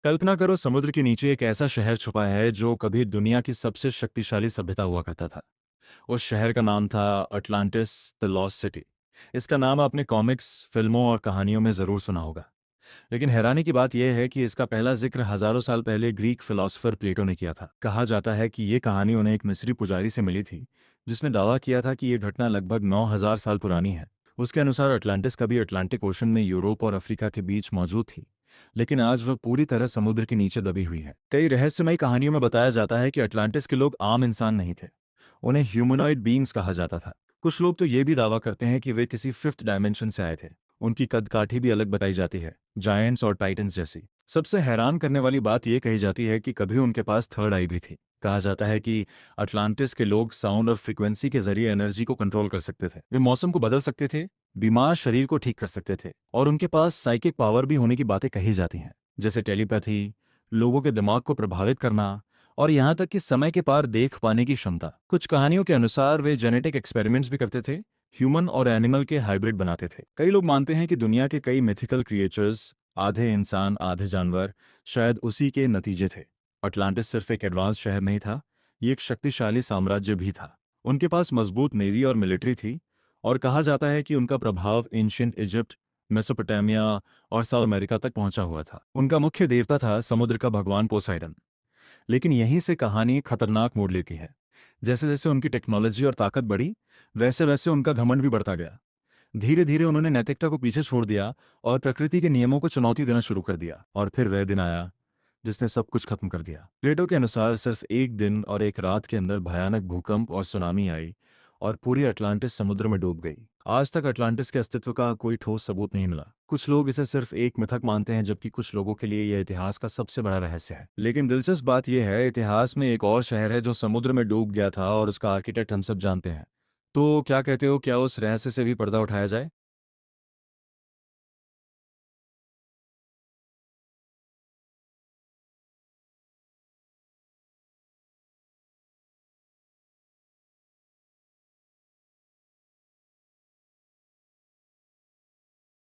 कल्पना करो समुद्र के नीचे एक ऐसा शहर छुपा है जो कभी दुनिया की सबसे शक्तिशाली सभ्यता हुआ करता था। उस शहर का नाम था अटलांटिस, द लॉस्ट सिटी। इसका नाम आपने कॉमिक्स, फिल्मों और कहानियों में ज़रूर सुना होगा। लेकिन हैरानी की बात यह है कि इसका पहला जिक्र हज़ारों साल पहले ग्रीक फिलोसोफर प्लेटो ने किया था। कहा जाता है कि ये कहानी उन्हें एक मिस्री पुजारी से मिली थी, जिसने दावा किया था कि ये घटना लगभग 9000 साल पुरानी है। उसके अनुसार अटलांटिस कभी अटलांटिक ओशन में यूरोप और अफ्रीका के बीच मौजूद थी, लेकिन आज वह पूरी तरह समुद्र के नीचे दबी हुई है। कई रहस्यमयी कहानियों में बताया जाता है कि अटलांटिस के लोग आम इंसान नहीं थे। उन्हें ह्यूमनॉइड बीइंग्स कहा जाता था। कुछ लोग तो ये भी दावा करते हैं कि वे किसी फिफ्थ डायमेंशन से आए थे। उनकी कद-काठी भी अलग बताई जाती है, जायंट्स और टाइटन्स जैसी। सबसे हैरान करने वाली बात यह कही जाती है कि कभी उनके पास थर्ड आई भी थी। कहा जाता है कि अटलांटिस के लोग साउंड और फ्रीक्वेंसी के जरिए एनर्जी को कंट्रोल कर सकते थे। वे मौसम को बदल सकते थे, बीमार शरीर को ठीक कर सकते थे, और उनके पास साइकिक पावर भी होने की बातें कही जाती हैं, जैसे टेलीपैथी, लोगों के दिमाग को प्रभावित करना, और यहाँ तक कि समय के पार देख पाने की क्षमता। कुछ कहानियों के अनुसार वे जेनेटिक एक्सपेरिमेंट्स भी करते थे, ह्यूमन और एनिमल के हाइब्रिड बनाते थे। कई लोग मानते हैं कि दुनिया के कई मिथिकल क्रिएचर्स, आधे इंसान आधे जानवर, शायद उसी के नतीजे थे। अटलांटिस सिर्फ एक एडवांस शहर नहीं था, ये एक शक्तिशाली साम्राज्य भी था। उनके पास मजबूत नेवी और मिलिट्री थी, और कहा जाता है कि उनका प्रभाव एंशिएंट इजिप्ट, मेसोपोटामिया और साउथ अमेरिका तक पहुंचा हुआ था। उनका मुख्य देवता था समुद्र का भगवान पोसाइडन। लेकिन यहीं से कहानी खतरनाक मोड़ लेती है। जैसे जैसे उनकी टेक्नोलॉजी और ताकत बढ़ी, वैसे वैसे उनका घमंड भी बढ़ता गया। धीरे धीरे उन्होंने नैतिकता को पीछे छोड़ दिया और प्रकृति के नियमों को चुनौती देना शुरू कर दिया। और फिर वह दिन आया जिसने सब कुछ खत्म कर दिया। प्लेटो के अनुसार सिर्फ एक दिन और एक रात के अंदर भयानक भूकंप और सुनामी आई, और पूरी अटलांटिस समुद्र में डूब गई। आज तक अटलांटिस के अस्तित्व का कोई ठोस सबूत नहीं मिला। कुछ लोग इसे सिर्फ एक मिथक मानते हैं, जबकि कुछ लोगों के लिए यह इतिहास का सबसे बड़ा रहस्य है। लेकिन दिलचस्प बात यह है, इतिहास में एक और शहर है जो समुद्र में डूब गया था, और उसका आर्किटेक्ट हम सब जानते हैं। तो क्या कहते हो, क्या उस रहस्य से भी पर्दा उठाया जाए?